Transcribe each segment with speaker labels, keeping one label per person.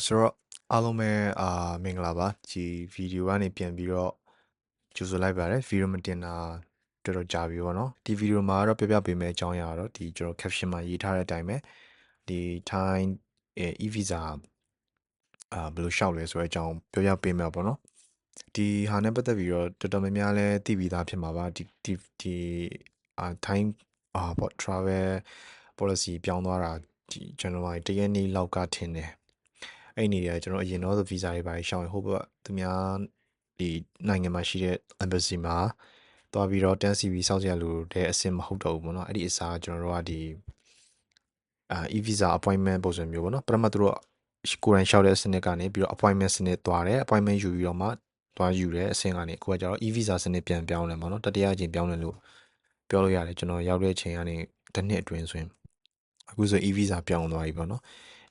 Speaker 1: ဆိုတော့အားလုံးပဲမင်္ဂလာပါဒီဗီဒီယိုကနေပြန်ပြီးတော့ကြိုဆိုလိုက်ပါတယ်ဗီဒီယိုမတင်တာတော်တော်ကြာပြီပေါ့နော်ဒီဗီဒီယိုမှာတော့ပြပေးမယ့်အကြောင်းအရာတော့ဒီကျွန်တော် caption မှာရေးထားတဲ့အတိုင်းပဲဒီ Thai e-visa ဘယ်လိုလျှောက်လဲဆိုတဲ့အကြောင်းပြပေးမယ်ပေါ့နော်ဒီဟာနဲ့ပတ်သက်ပြီးတော့တော်တော်များများလဲသိပြီးသားဖြစ်မှာပါဒီThaiပေါ့ travel policy ပြောင်းသွားတာဒီကျွန်တော်တရက်နေ့လောက်ကထင်တယ်အဲ့နေတွေကကျွန်တော်အရင်တော့ visa တွေပါရှောင်းရင်ဟိုဘက်သူများဒီနိုင်ငံမှာရှိတဲ့ embassy မှာတွားပြီးတော့တန်းစီပြီးစောင့်ကြရလို့တဲ့အဆင့်မဟုတ်တော့ဘူးပေါ့နော်အဲ့ဒီအစားကျွန်တော်တို့ကဒီe-visa appointment ပုံစံမျိုးပေါ့နော်ပထမသူတို့ကိုယ်တိုင်လျှောက်တဲ့စနစ်ကနေပြီးတော့ appointment စနစ်သွားတယ် appointment ယူပြီးတော့မှသွားယူတဲ့အဆင့်ကနေအခုကကျတော့ e-visa စနစ်ပြန်ပြောင်းတယ်ပေါ့နော်တတိယအကြိမ်ပြောင်းတယ်လို့ပြောလို့ရတယ်ကျွန်တော်ရောက်တဲ့အချိန်ကနေတစ်နှစ်အတွင်းဆိုရင်အခုဆို e-visa ပြောင်းသွားပြီပေါ့နော်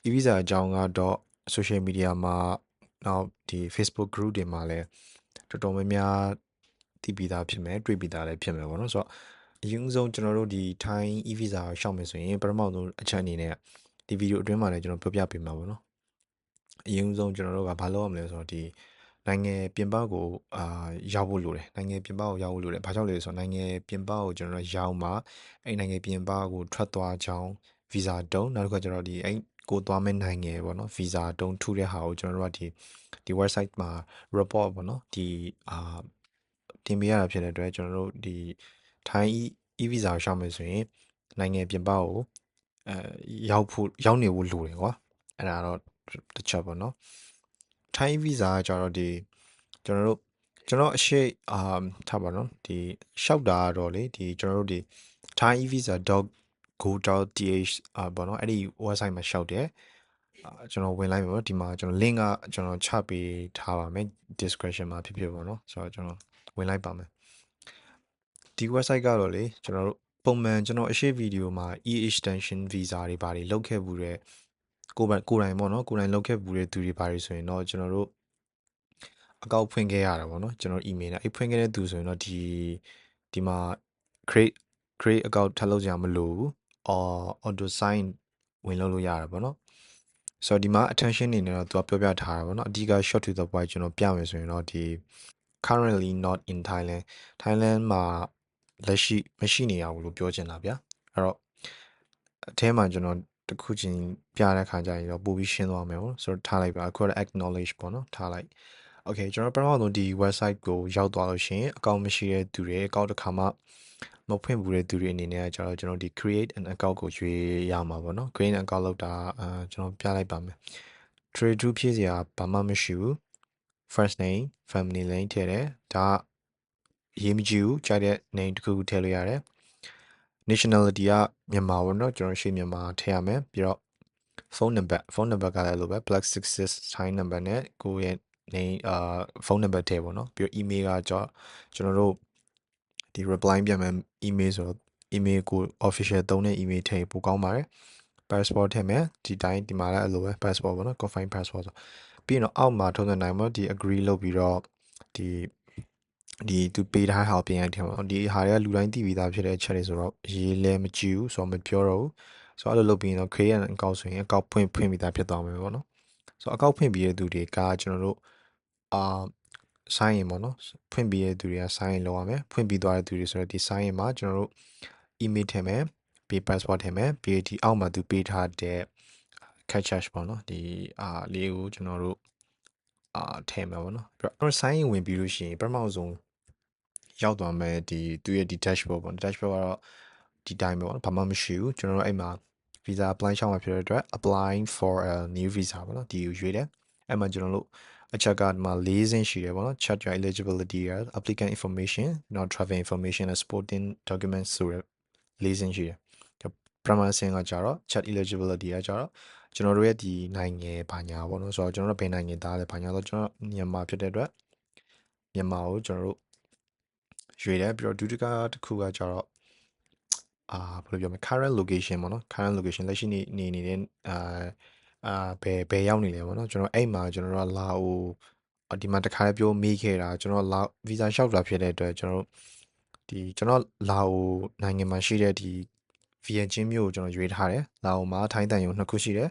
Speaker 1: e-visa အကြောင်းကတော့ social media မှာနောက်ဒီ Facebook group တွေမှာလည်းတော်တော်များများသိပြီးသားဖြစ်မယ်တွေ့ပြီးသားလည်းဖြစ်မယ်ပေါ့နော်ဆိုတော့အရင်ဆုံးကျွန်တော်တို့ဒီ Thai e-visa ကိုရှောက်မယ်ဆိုရင်ပထမဆုံးအချက်အနေနဲ့ဒီဗီဒီယိုအတွင်းမှာလည်းကျွန်တော်ပြောပြပေးမှာပေါ့နော်အရင်ဆုံးကျွန်တော်တို့ကဘာလုပ်ရမလဲဆိုတော့ဒီနိုင်ငံပြင်ပကိုရောက်ဖို့လိုတယ်နိုင်ငံပြင်ပကိုရောက်ဖို့လိုတယ်ဘာကြောင့်လဲဆိုတော့နိုင်ငံပြင်ပကိုကျွန်တော်တို့ရောက်မှာအဲ့နိုင်ငံပြင်ပကိုထွက်သွားကြောင်း visa တုံးနောက်တစ်ခါကျတော့ဒီအဲ့ကိုသွားမဲ့နိုင်ငံပေါ့နော် visa တုံးထူတဲ့ဟာကိုကျွန်တော်တို့ကဒီ website မှာ report ပေါ့နော်ဒီတင်ပေးရတာဖြစ်တဲ့အတွက်ကျွန်တော်တို့ဒီ Thai e-visa ကိုရှောက်မယ်ဆိုရင်နိုင်ငံပြင်ပကိုရောက်နေဖို့လိုတယ်ကွာအဲ့ဒါတော့တစ်ချက်ပေါ့နော် Thai visa ကကျတော့ဒီကျွန်တော်အရှိထားပါတော့ဒီရှောက်တာကတော့လေဒီကျွန်တော်တို့ဒီ thaievisa.go.th ပေါ့နော်အဲ့ဒီ website မှာရှောက်တယ်ကျွန်တော်ဝင်လိုက်မယ်ပေါ့ဒီမှာကျွန်တော် link ကကျွန်တော်ချပေးထားပါမယ် description မှာဖြစ်ပေါ့နော်ဆိုတော့ကျွန်တော်ဝင်လိုက်ပါမယ်ဒီ website ကတော့လေကျွန်တော်တို့ပုံမှန်ကျွန်တော်အရှိဗီဒီယိုမှာ e-extension visa တွေဘာတွေလောက်ခဲ့ဘူးတဲ့ကိုယ်တိုင်ပေါ့နော်ကိုယ်တိုင်လောက်ခဲ့ဘူးတဲ့သူတွေဘာတွေဆိုရင်တော့ကျွန်တော်တို့အကောက်ဖွင့်ခဲ့ရတာပေါ့နော်ကျွန်တော် email နဲ့အဲ့ဖွင့်ခဲ့တဲ့သူဆိုရင်တော့ဒီမှာ create account ထပ်လုပ်ကြမလို့ဘူး auto sign ဝင်လုပ်လို့ရတာပေါ့နော်ဆိုတော့ဒီမှာ attention နေနဲ့တော့သူကပြောပြထားတာပေါ့နော်အဓိက short to the point ကျွန်တော်ပြမယ်ဆိုရင်တော့ဒီ currently not in Thailand မှာလက်ရှိမရှိနေရဘူးလို့ပြောချင်တာဗျာအဲ့တော့အထဲမှာကျွန်တော်တခုချင်းပြတဲ့ခါကျရင်တော့ပို့ပြီးရှင်းသွားမယ်ပေါ့ဆိုတော့ထားလိုက်ပါအခုတော့ acknowledge ပေါ့နော်ထားလိုက် Okay ကျွန်တော်ပထမဆုံးဒီ website ကိုရောက်သွားလို့ရှိရင်အကောင့်မရှိတဲ့သူတွေအကောင့်တစ်ခါမှမဖွင့်ဘူးတဲ့သူတွေအနေနဲ့ကျတော့ကျွန်တော်ဒီ create an account ကိုရွေးရမှာပေါ့နော် create an account လောက်တာကျွန်တော်ပြလိုက်ပါမယ် trade to ဖြည့်စရာဘာမှမရှိဘူး first name family name ထည့်တယ်ဒါရေးမကြည့်ဘူးကြားတဲ့ name တစ်ခုထည့်လို့ရတယ် nationality ကမြန်မာပေါ့နော်ကျွန်တော်ရှေ့မြန်မာထည့်ရမယ်ပြီးတော့ phone number ကလည်းလိုပဲ +66 sign number နဲ့ကိုယ့်ရဲ့နေဖုန်းနံပါတ်ထည့်ပေါ့နော်ပြီးတော့ email ကကျွန်တော်တို့ဒီ reply ပြန်မယ် email ဆိုတော့ email ကို official သုံးတဲ့ email ထည့်ပိုကောင်းပါတယ် passport ထည့်မယ်ဒီတိုင်းဒီမှာလည်းအဲ့လိုပဲ passport ပေါ့နော် confirm passport ဆိုပြီးတော့အောက်မှာထုံးစံတိုင်းပေါ့ဒီ agree လုပ်ပြီးတော့ဒီသူပေးထားဟာပြင်ရထင်ပါတော့ဒီဟာတွေကလူတိုင်းသိပြီးသားဖြစ်တဲ့အချက်တွေဆိုတော့ရေးလဲမကြည့်ဘူးဆိုတော့မပြောတော့ဘူးဆိုတော့အဲ့လိုလုပ်ပြီးရင်တော့ create an account ဆိုရင် account ဖွင့်ပြီးသားဖြစ်သွားမယ်ပေါ့နော်ဆိုတော့ account ဖွင့်ပြီးတဲ့သူတွေကကျွန်တော်တို့အာ sign in ပေါ့နော်ဖွင့်ပြီးတဲ့သူတွေက sign in လုပ်ရမယ်ဖွင့်ပြီးသွားတဲ့သူတွေဆိုတော့ဒီ sign in မှာကျွန်တော်တို့ email ထည့်မယ်ပြီး passport ထည့်မယ်ပြီးဒီအောက်မှာသူပေးထားတဲ့ captcha ပေါ့နော်ဒီလေးကိုကျွန်တော်တို့ထည့်မယ်ပေါ့နော်ပြီးတော့ sign in ဝင်ပြီးလို့ရှိရင်ပထမဆုံးရောက်သွားမယ်ဒီသူရဲ့ဒီ dashboard ပေါ့ dashboard ကတော့ဒီတိုင်းပဲပေါ့နော်ဘာမှမရှိဘူးကျွန်တော်တို့အဲ့မှာ visa apply ရှောက်မှာဖြစ်တဲ့အတွက် applying for a new visa ပေါ့နော်ဒီကိုရွေးတယ်အဲ့မှာကျွန်တော်တို့အချက်ကဒီမှာ၄ဆင့်ရှိတယ်ပေါ့နော် check your eligibility applicant information not travel information and supporting documents ဆိုတဲ့၄ဆင့်ရှိတယ်ပထမဆင့်ကကြတော့ check eligibility ကကြတော့ကျွန်တော်တို့ရဲ့ဒီနိုင်ငံဘာညာပေါ့နော်ဆိုတော့ကျွန်တော်တို့ဘယ်နိုင်ငံသားလဲဘာညာဆိုတော့ကျွန်တော်မြန်မာဖြစ်တဲ့အတွက်မြန်မာကိုကျွန်တော်တို့ရွေတယ်ပြီးတော့ဒုတိယတစ်ခုကကြတော့ဘယ်လိုပြောမလဲ current location ပေါ့နော် current location လက်ရှိနေနေတဲ့ဘယ်ရောက်နေလဲပေါ့နော်ကျွန်တော်အဲ့မှာကျွန်တော်တို့ကလာအိုဒီမှာတခါလေးပြောမိခဲ့တာကျွန်တော်လာဗီဇာလျှောက်တာဖြစ်တဲ့အတွက်ကျွန်တော်လာအိုနိုင်ငံမှာရှိတဲ့ဒီဗီယက်ကျင်းမြို့ကိုကျွန်တော်ရွေးထားတယ်လာအိုမှာထိုင်းတန်ယုံ2ခုရှိတယ်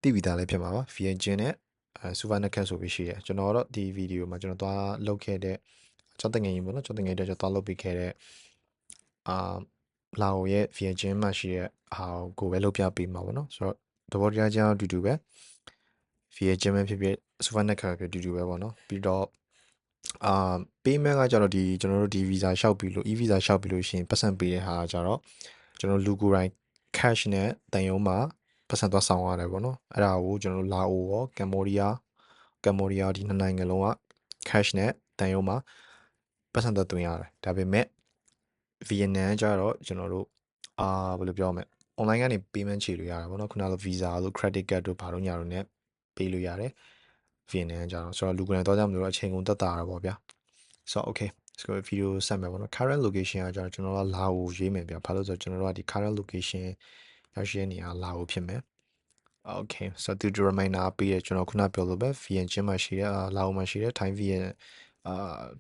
Speaker 1: တိပြီးသားလည်းဖြစ်မှာပါ VNG နဲ့super naked ဆိုပြီးရှိတယ်ကျွန်တော်တော့ဒီဗီဒီယိုမှာကျွန်တော်သွားလုပ်ခဲ့တဲ့ကျောင်းတငယ်ကြီးပေါ့နော်ကျောင်းတငယ်တွေကျွန်တော်သွားလုပ်ပြီးခဲ့တဲ့လာအိုရဲ့ VNG မှာရှိတဲ့ဟာကိုပဲလုပ်ပြပေးမှာပေါ့နော်ဆိုတော့သဘောတရားချင်းအတူတူပဲ VNG မှာဖြစ်ဖြစ် super naked ဖြစ်အတူတူပဲပေါ့နော်ပြီးတော့payment ကကြတော့ဒီကျွန်တော်တို့ဒီ visa လျှောက်ပြီးလို့ e-visa လျှောက်ပြီးလို့ရှိရင်ပတ်စံပေးတဲ့ဟာကကြတော့ကျွန်တော်လူကိုယ်တိုင် cash နဲ့တန်ရုံးမှာပတ်စံသွားဆောင်ရတယ်ပေါ့နော်အဲ့ဒါကိုကျွန်တော်တို့လာအိုရောကမ်ဘောဒီးယားဒီနှစ်နိုင်ငံလုံးက cash နဲ့တန်ရုံးမှာပတ်စံသွားသွင်းရတယ်ဒါပေမဲ့ VNN ကြတော့ကျွန်တော်တို့ဘယ်လိုပြောမလဲ online ကနေ payment ချေလို့ရတယ်ပေါ့နော်ခုနက visa လို့ credit card တို့ဘာလို့ညာလို့နဲ့ပေးလို့ရတယ် VNN ကြတော့ဆိုတော့လူကိုယ်တိုင်တော့ကြမလို့အချိန်ကုန်တက်တာရပေါ့ဗျာဆိုတော့ okay ဆိုတော့ video ဆက်မယ်ပေါ့နော် current location ကကျွန်တော်တို့ကလာအိုရွေးမယ်ဗျာဘာလို့ဆိုတော့ကျွန်တော်တို့ကဒီ current location ရောက်ရှိတဲ့နေရာလာအိုဖြစ်မယ် okay ဆိုတော့ဒီ reminder ပေးရကျွန်တော်ခုနပြောလို့ပဲ VN ချင်းမှာရှိတဲ့လာအိုမှာရှိတဲ့ Thai VN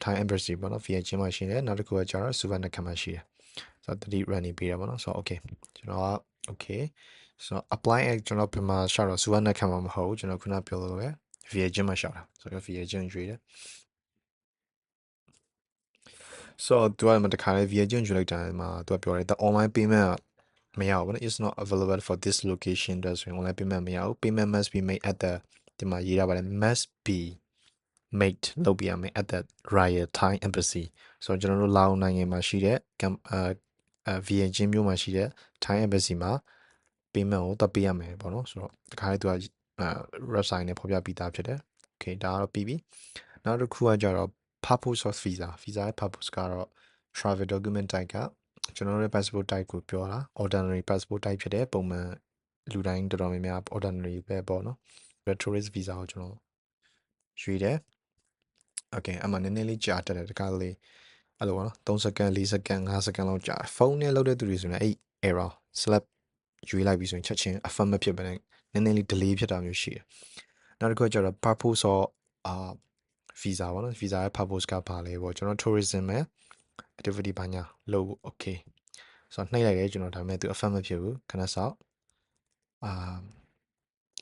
Speaker 1: Thai embassy ပေါ့နော် VN ချင်းမှာရှိတယ်နောက်တစ်ခုကကျတော့ Suvarnakam မှာရှိတယ်ဆိုတော့3 running ပေးရပါတော့ဆိုတော့ okay ကျွန်တော်က okay ဆိုတော့ apply ကျွန်တော်ပြန်မှာရှောက်တော့ Suvarnakam မှာမဟုတ်ဘူးကျွန်တော်ခုနပြောလို့ပဲ VN ချင်းမှာရှောက်တာဆိုတော့ VN ချင်းရွေးတယ် so သူကမတခါလေ VN ချင်းရွေးလိုက်တာမှာသူကပြောတယ် the online payment မရဘူးပေါ့နော် is not available for this location ဒါဆိုရင် online payment မရဘူး payment must be made at the ဒီမှာရေးထားပါတယ် must be made လုပ်ပြရမယ် at the Royal Thai Embassy ဆိုတော့ကျွန်တော်တို့လာအိုနိုင်ငံမှာရှိတဲ့VN ချင်းမြို့မှာရှိတဲ့ Thai Embassy မှာ payment ကိုတက်ပေးရမယ်ပေါ့နော်ဆိုတော့တခါလေသူကwebsite နဲ့ဖော်ပြပြီးသားဖြစ်တယ် okay ဒါကတော့ပြီးပြီနောက်တစ်ခုကကြတော့ purpose of visa ရဲ့ purpose ကတော့ travel document type ကကျွန်တော်တို့ရဲ့ passport type ကိုပြောတာ ordinary passport type ဖြစ်တယ်ပုံမှန်လူတိုင်းတော်တော်များများ ordinary ပဲပေါ့နော် tourist visa ကိုကျွန်တော်ရွေးတယ် okay အမှနည်းနည်းလေးကြာတက်တယ်တခါလေးအဲ့လိုပေါ့နော်3စက္ကန့်4စက္ကန့်5စက္ကန့်လောက်ကြာဖုန်းနဲ့လုပ်တဲ့သူတွေဆိုရင်အဲ့ error slap ရွေးလိုက်ပြီးဆိုရင်ချက်ချင်း affirm မဖြစ်ဘဲနဲ့နည်းနည်းလေး delay ဖြစ်တာမျိုးရှိတယ်နောက်တစ်ခုကကျတော့ purpose of visa ပေါ့နော် visa ရဲ့ purpose ကဘာလဲပေါ့ကျွန်တော် tourism နဲ့ activity ဘာညာလုပ် okay ဆိုတော့နှိပ်လိုက်တယ်ကျွန်တော်ဒါပေမဲ့သူ affirm မဖြစ်ဘူးခဏဆောက်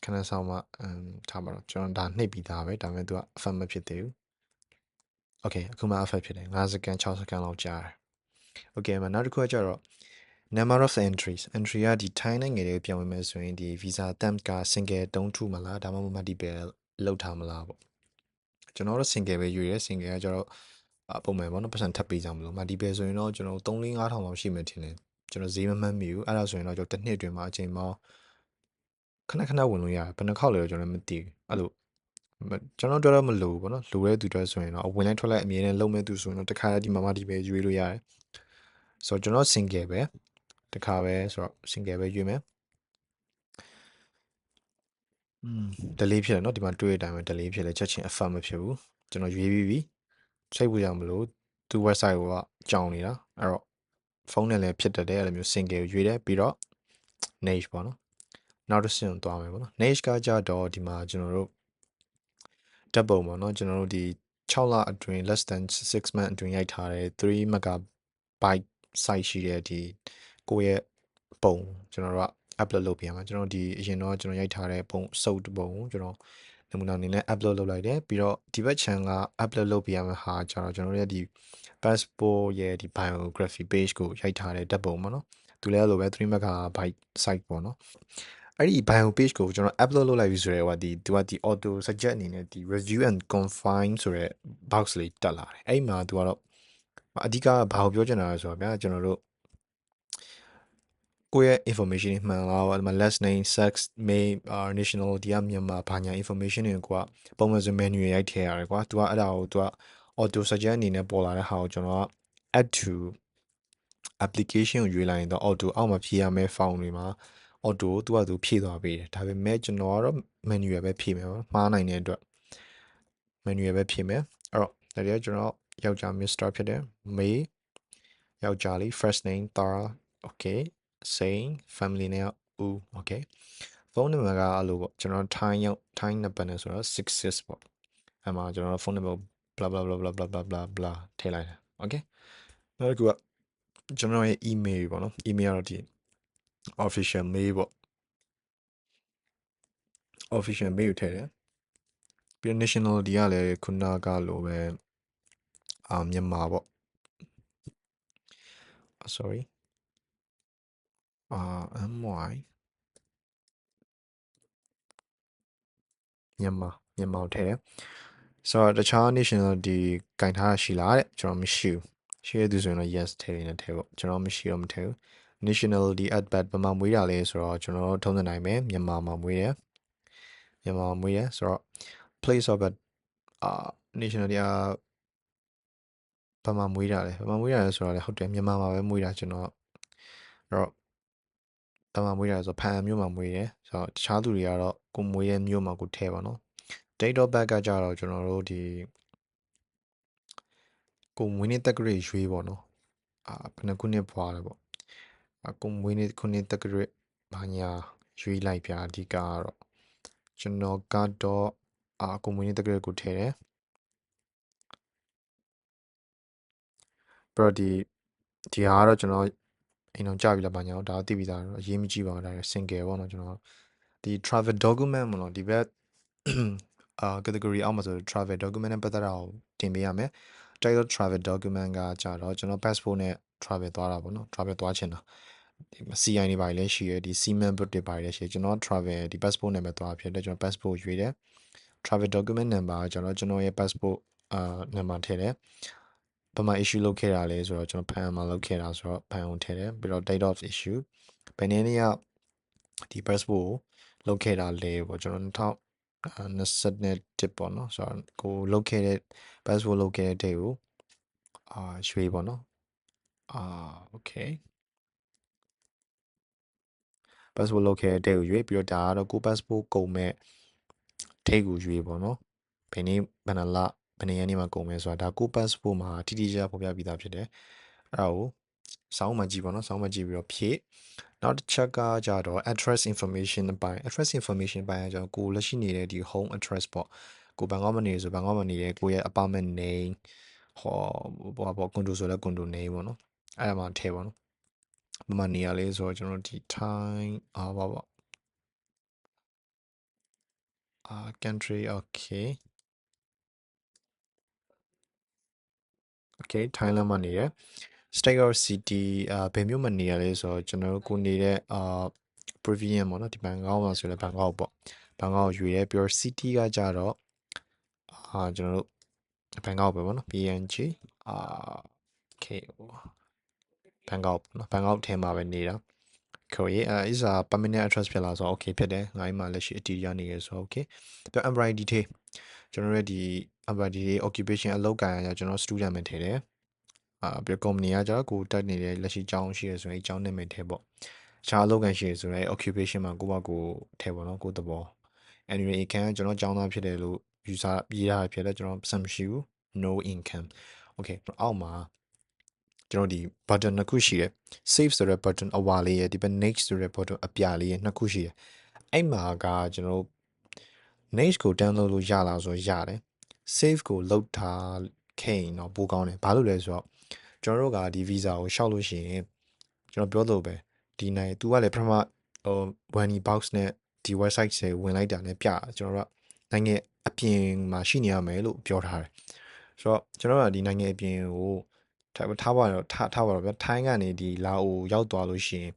Speaker 1: ခဏဆောက်မှထားပါတော့ကျွန်တော်ဒါနှိပ်ပြီးသားပဲဒါပေမဲ့သူက affirm မဖြစ်သေးဘူး okay အခုမှ affect ဖြစ်တယ်5စက္ကန့်6စက္ကန့်လောက်ကြာတယ် okay မှာနောက်တစ်ခုကကျတော့ number of entry ကဒီ Thai နိုင်ငံတွေပြန်ဝင်မယ်ဆိုရင်ဒီ visa stamp က single တုံးထုမလားဒါမှမဟုတ် multiple လောက်ထားမလားပေါ့ကျွန်တော်တို့ single ပဲယူရဲ single ကကျတော့ပုံမှန်ပေါ့နော်ပတ်စံထပ်ပေးကြမလို့ multiple ဆိုရင်တော့ကျွန်တော်3 4 5ထောင်လောက်ရှိမှထင်တယ်ကျွန်တော်ဈေးမမှတ်မိဘူးအဲ့ဒါဆိုရင်တော့ကျွန်တော်တစ်နှစ်အတွင်းမှာအချိန်ပေါင်းခဏဝင်လို့ရတယ်ဘယ်နှခေါက်လဲတော့ကျွန်တော်မသိဘူးအဲ့လိုကျွန်တော်တော့မလို့ပေါ့နော်လိုတဲ့သူတွေဆိုရင်တော့ဝင်လိုက်ထွက်လိုက်အမြဲတမ်းလုံးမဲ့သူဆိုရင်တော့တခါဒီမှာဒီပဲရွေးလို့ရတယ်ဆိုတော့ကျွန်တော် single ပဲတခါပဲဆိုတော့ single ပဲရွေးမယ်delay ဖြစ်တယ်เนาะဒီမှာတွေ့တဲ့အတိုင်းပဲ delay ဖြစ်တယ်ချက်ချင်း affirm မဖြစ်ဘူးကျွန်တော်ရွေးပြီးပြီစိတ်ပူကြမလို့သူ website ကကြောင်နေတာအဲ့တော့ဖုန်းနဲ့လည်းဖြစ်တတ်တယ်အဲ့လိုမျိုး single ကိုရွေးတယ်ပြီးတော့ niche ပေါ့နော်နောက်တစ်ဆင့်သွားမယ်ပေါ့နော် niche ကကြတော့ဒီမှာကျွန်တော်တို့ဓာတ်ပုံပေါ့နော်ကျွန်တော်တို့ဒီ6လအတွင်း less than 6 month အတွင်းရိုက်ထားတဲ့3 megabyte size ရှိတဲ့ဒီကိုယ့်ရဲ့ပုံကျွန်တော်တို့က upload လုပ်ပြန်မှာကျွန်တော်ဒီအရင်တော့ကျွန်တော်ရိုက်ထားတဲ့ပုံစုပ်ပုံကိုကျွန်တော်နမူနာအနေနဲ့ upload လုပ်လိုက်တယ်ပြီးတော့ဒီဘက် channel က upload လုပ်ပြရမှာဟာကျွန်တော်တို့ရဲ့ဒီ passport ရဲ့ဒီ biography page ကိုရိုက်ထားတဲ့ဓာတ်ပုံပေါ့နော်သူလည်းအဲ့လိုပဲ3 megabyte size ပေါ့နော်အဲ့ဒီ bio page ကိုကျွန်တော် upload လုပ်လိုက်ပြီဆိုတော့သူကဒီ auto suggest အနေနဲ့ဒီ review and confine ဆိုတဲ့ box လေးတက်လာတယ်အဲ့မှာသူကတော့အဓိကဘာကိုပြောချင်တာလဲဆိုတော့ဗျာကျွန်တော်တို့ကိုယ့်ရဲ့ information တွေမှန်လားဒီမှာ last name sex mail national ဒီကမြန်မာဘာညာ information တွေကိုပုံမှန်ဆို menu ရိုက်ထည့်ရတယ်ကွာသူကအဲ့ဒါကိုသူက auto suggest အနေနဲ့ပေါ်လာတဲ့ဟာကိုကျွန်တော်က add to application ကိုရွေးလိုက်ရင်တော့ auto အောက်မှာဖြည့်ရမယ့် form တွေမှာ auto သူကသူဖြည့်သွားပေးတယ်ဒါပေမဲ့ကျွန်တော်ကတော့ manual ပဲဖြည့်မယ်ပါမှားနိုင်တဲ့အတွက် manual ပဲဖြည့်မယ်အဲ့တော့ဒါတွေကကျွန်တော်ယောက်ျား Mr ဖြစ်တယ် May ယောက်ျားလေး first name Tara okay saying family name ဦး okay phone number ကအဲ့လိုပေါ့ကျွန်တော် Thai နံပါတ်နဲ့ဆိုတော့66ပေါ့အဲ့မှာကျွန်တော် phone number blah blah blah blah blah blah blah blah ထည့်လိုက်တယ် okay နောက်တစ်ခုကကျွန်တော်ရဲ့ email ပေါ့နော် email ကတော့ဒီ official mail ပေါ့ official မေးယူထည့်တယ်ပြီးတော့ nationality ကလည်းခုနကလိုပဲမြန်မာပေါ့ sorry my မြန်မာကိုထည့်တယ်ဆိုတော့တခြား nationality ကင်ထားတာရှိလားတဲ့ကျွန်တော်မရှိဘူးရှိရသူဆိုရင်တော့ yes ထည့်နေတယ်ထည့်ပေါ့ကျွန်တော်မရှိတော့မထည့်ဘူး nationality at bat ဘယ်မှာမွေးတာလဲဆိုတော့ကျွန်တော်တို့ထုံးစံနိုင်မယ်မြန်မာမှာမွေးတယ်ဆိုတော့ place of birth nationality ဘယ်မှာမွေးတာလဲဆိုတော့လည်းဟုတ်တယ်မြန်မာမှာပဲမွေးတာကျွန်တော်အဲ့တော့ဘယ်မှာမွေးတာလဲဆိုတော့ဖန်မြို့မှာမွေးတယ်ဆိုတော့တခြားသူတွေကတော့ကိုမွေးတဲ့မြို့မှာကိုထည့်ပါနော် date of birth ကကြတော့ကျွန်တော်တို့ဒီကိုမွေးနေ့တက္ကရာရွေးပေါ့နော်ဘယ်နှခုနှစ်ဖွာလဲပေါ့ကိုမွေးနေ့ခုနှစ်တက္ကရာဘာညာရွေးလိုက်ပြအဓိကကတော့ကျွန်တော်ကတော့ကိုမွေးနေ့တက္ကရာကိုထည့်တယ်ပြီးတော့ဒီဟာကတော့ကျွန်တော်အိမ်အောင်ကြပြီလားဘာညာတော့ဒါသိပြီးသားတော့အရေးမကြီးပါဘူးဒါ single ပေါ့နော်ကျွန်တော်ဒီ travel document မလို့ဒီဘက်category အောက်မှာဆို travel document နဲ့ပတ်သက်တာကိုတင်ပေးရမယ် title travel document ကကြတော့ကျွန်တော် passport နဲ့ travel သွားတာပေါ့နော် travel သွားချင်တာဒီ CI တွေပါလေရှိရဒီ Seaman book တွေပါလေရှိကျွန်တော် travel ဒီ passport နဲ့ပဲသွားဖြစ်တယ်ကျွန်တော် passport ရွေးတယ် travel document number ကျွန်တော်ရဲ့ passport number ထည့်တယ်ဘယ်မှာ issue လုပ်ခဲ့တာလဲဆိုတော့ကျွန်တော်ဖန်မှာလုပ်ခဲ့တာဆိုတော့ဖန်ကိုထည့်တယ်ပြီးတော့ date of issue ဘယ်နေ့ကဒီ passport ကိုလုပ်ခဲ့တာလဲပေါ့ကျွန်တော်2021ပေါ့နော်ဆိုတော့ကိုလုပ်ခဲ့တဲ့ passport လုပ်ခဲ့တဲ့ date ကိုရွှေပေါ့နော်okay passport လုပ်ခဲ့တဲ့ date ကိုရွေးပြီးတော့ဒါကတော့ကို passport ကုန်မဲ့ date ကိုရွေးပေါ့နော်ဘယ်နေ့ဘယ်နှလဘယ်နှစ်ရက်နေ့မှာကုန်မယ်ဆိုတာဒါကို passport မှာတိတိကျကျဖော်ပြပြီးသားဖြစ်တယ်အဲ့ဒါကိုစောင်းမှကြည့်ပေါ့နော်စောင်းမှကြည့်ပြီးတော့ဖြည့်နောက်တစ်ချက်ကကြတော့ address information အပိုင်း address information ပိုင်းကကျတော့ကိုလက်ရှိနေတဲ့ဒီ home address ပေါ့ကိုဘန်ကောက်မှာနေဆိုဘန်ကောက်မှာနေရဲကိုရဲ့ apartment name ဟောပေါ့ condo ဆိုလဲ condo name ပေါ့နော်အဲ့ဒါမှထည့်ပေါ့နော်ဘယ်မှာနေရလဲဆိုတော့ကျွန်တော်ဒီ time ပေါ့country okay Thailand မှာနေရ state or city ဘယ်မြို့မှာနေရလဲဆိုတော့ကျွန်တော်တို့ကိုနေတဲ့province ပေါ့နော်ဒီဘန်ကောက်မှာဆိုလဲဘန်ကောက်ပေါ့ဘန်ကောက်ရွေးရဲပြီးတော့ city ကကြတော့ကျွန်တော်တို့ဘန်ကောက်ပဲပေါ့နော် PNG okay ဘန်ကောက်နော်ဘန်ကောက်ထဲမှာပဲနေတာခေါ်ရေးis a permanent address ဖြစ်လာဆိုတော့ okay ဖြစ်တယ်ငါ့မှာလက်ရှိအတီးရနေရဆိုတော့ okay ပြီးတော့ employee detail ကျွန်တော်ရဲ့ဒီ employee detail occupation အလုပ်ကိုင်ရကျွန်တော် student ပဲထည့်တယ်ပြီးတော့ company ကကျတော့ကိုတက်နေတဲ့လက်ရှိကျောင်းရှိရဆိုရင်ကျောင်းနာမည်ထည့်ပေါ့အခြားအလုပ်ကိုင်ရှိရဆိုရင် occupation မှာကိုယ့်ဘာကိုထည့်ပေါ့နော်ကိုယ့်သဘော anyway income ကကျွန်တော်ကျောင်းသားဖြစ်တယ်လို့ယူဆရေးထားဖြစ်တယ်ကျွန်တော်ပတ်မရှိဘူး no income okay အောက်မှာကျွန်တော်ဒီ button နှစ်ခုရှိတယ် save ဆိုတဲ့ button အဝါလေးရယ်ဒီဘက် next ဆိုတဲ့ button အပြာလေးရယ်နှစ်ခုရှိတယ်အဲ့မှာကကျွန်တော် next ကို download လို့ရလားဆိုရတယ် save ကိုလုတ်ထားခဲ့ရင်တော့ပိုကောင်းတယ်ဘာလို့လဲဆိုတော့ကျွန်တော်တို့ကဒီ visa ကိုရှောက်လို့ရှိရင်ကျွန်တော်ပြောလို့ပဲဒီနိုင် तू ကလည်းပထမ1 box နဲ့ဒီ website တွေဝင်လိုက်တာနဲ့ပြကျွန်တော်တို့ကနိုင်ငံအပြင်မှာရှိနေရမယ်လို့ပြောထားတယ်ဆိုတော့ကျွန်တော်ကဒီနိုင်ငံအပြင်ကိုထားပါတော့ဗျထိုင်းကနေဒီလာအိုရောက်သွားလို့ရှိရင်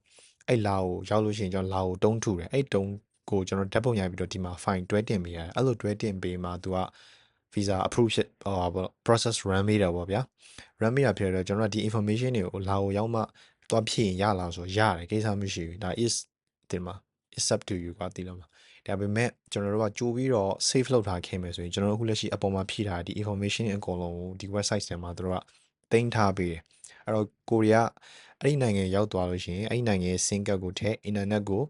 Speaker 1: အဲ့လာအိုရောက်လို့ရှိရင်ကျွန်တော်လာအိုတုံးထူတယ်အဲ့တုံးကိုကျွန်တော်ဓာတ်ပုံရိုက်ပြီးတော့ဒီမှာ file တွဲတင်ပေးရတယ်အဲ့လိုတွဲတင်ပေးမှ तू က visa approve ဖြစ်ပေါ့ process run ပေးတာပေါ့ဗျာ run ပေးတာဖြစ်တော့ကျွန်တော်ကဒီ information တွေကိုလာအိုရောက်မှသွားဖြည့်ရင်ရလားဆိုရတယ်ကိစ္စမရှိဘူးဒါ is ဒီမှာ is up to you ကတည်လို့မှာဒါပေမဲ့ကျွန်တော်တို့ကကြိုးပြီးတော့ save လုပ်ထားခဲ့မယ်ဆိုရင်ကျွန်တော်တို့အခုလက်ရှိအပေါ်မှာဖြည့်ထားဒီ information အကုန်လုံးကိုဒီ website ထဲမှာတို့ကတင်ထားပေးတယ်အဲ့တော့ကိုရီးယားအဲ့ဒီနိုင်ငံရောက်သွားလို့ရှိရင်အဲ့ဒီနိုင်ငံရဲ့ SIM card ကိုထည့် internet ကို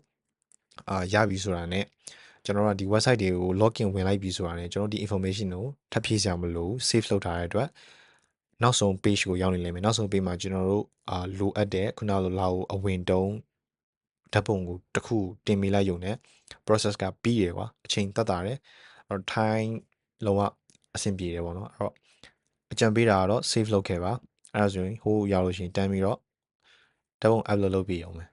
Speaker 1: ရပြီဆိုတာ ਨੇ ကျွန်တော်တို့ဒီ website တွေကို login ဝင်လိုက်ပြီဆိုတာ ਨੇ ကျွန်တော်ဒီ information ကိုထပ်ဖြည့်စရာမလို save လုပ်ထားတဲ့အတွက်နောက်ဆုံး page ကိုရောက်နေလိမ့်မယ်နောက်ဆုံး page မှာကျွန်တော်တို့လိုအပ်တဲ့ခုနလိုလာကိုအဝင်တုံးဓာတ်ပုံကိုတစ်ခုတင်မိလိုက်ရုံနဲ့ process ကပြီးရယ်ကွာအချိန်တက်တာတယ်အဲ့တော့ time လုံးဝအဆင်ပြေတယ်ပေါ့နော်အဲ့တော့အကြံပေးတာကတော့ save လုပ်ခဲ့ပါအဲ့ဒါဆိုရင်ဟိုရောက်လို့ရှိရင်တန်းပြီးတော့ဓာတ်ပုံ upload လုပ်ပြီးအောင်မယ်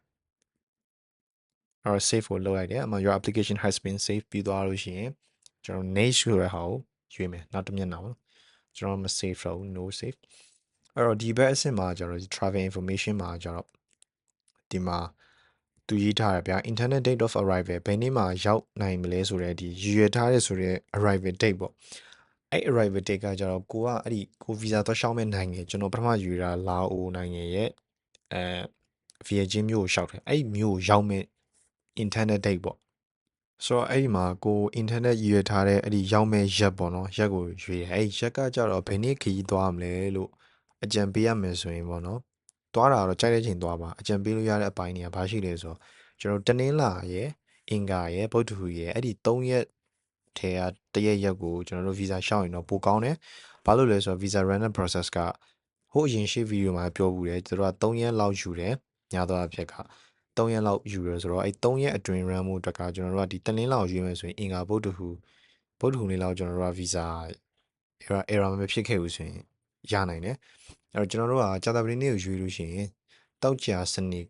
Speaker 1: အဲ့တော့ save ကိုလုပ်လိုက်တယ်အမှ your application has been saved ပြီးသွားလို့ရှိရင်ကျွန်တော် next ဆိုတဲ့ဟာကိုရွေးမယ်နောက်တစ်မျက်နှာပေါ့ကျွန်တော်မ save တော့ဘူး no save အဲ့တော့ဒီဘက်အဆင့်မှာကျွန်တော် travel information မှာကျွန်တော်ဒီမှာသူရေးထားတယ်ဗျာ internet date of arrival ဘယ်နေ့မှာရောက်နိုင်မလဲဆိုတဲ့ဒီရည်ရွယ်ထားတဲ့ဆိုတဲ့ arrival date ပေါ့အဲ့ arrival date ကကျတော့ကိုကအဲ့ဒီကို visa သွားရှောင်းမဲ့နိုင်ငံကျွန်တော်ပထမယူတာလာအိုနိုင်ငံရဲ့via ချင်းမျိုးကိုရှောက်တယ်အဲ့ဒီမျိုးကိုရောက်မဲ့ internet date ပေါ့ဆိုတော့အဲ့ဒီမှာကို internet ရည်ရွယ်ထားတဲ့အဲ့ဒီရောက်မဲ့ရက်ပေါ့နော်ရက်ကိုရွေးတယ်အဲ့ဒီရက်ကကြတော့ဘယ်နေ့ခရီးသွားမလဲလို့အကြံပေးရမယ်ဆိုရင်ပေါ့နော်သွားတာတော့ကြိုက်တဲ့ချိန်သွားပါအကြံပေးလို့ရတဲ့အပိုင်းတွေကဘာရှိလဲဆိုတော့ကျွန်တော်တနင်္လာရယ်အင်္ဂါရယ်ဗုဒ္ဓဟူးရယ်အဲ့ဒီ3ရက်ထဲကတရက်ကိုကျွန်တော်တို့ visa ရှောက်ရင်တော့ပိုကောင်းတယ်ဘာလို့လဲဆိုတော့ visa random process ကဟိုအရင်ရှေ့ဗီဒီယိုမှာပြောဘူးတယ်သူတို့က3ရက်လောက်ယူတယ်ညာတော့အဖြစ်က3ရက်လောက်ယူရဆိုတော့အဲ့3ရက်အတွင်း run မှုအတွက်ကကျွန်တော်တို့ကဒီတနင်္လာကိုရွေးမယ်ဆိုရင်အင်္ဂါဗုဒ္ဓဟူးနေ့လောက်ကျွန်တော်တို့က visa error မဖြစ်ခဲ့ဘူးဆိုရင်ရနိုင်တယ်အဲ့တော့ကျွန်တော်တို့ကကြာသပတေးနေ့ကိုရွေးလို့ရှိရင်တောက်ကြစနေ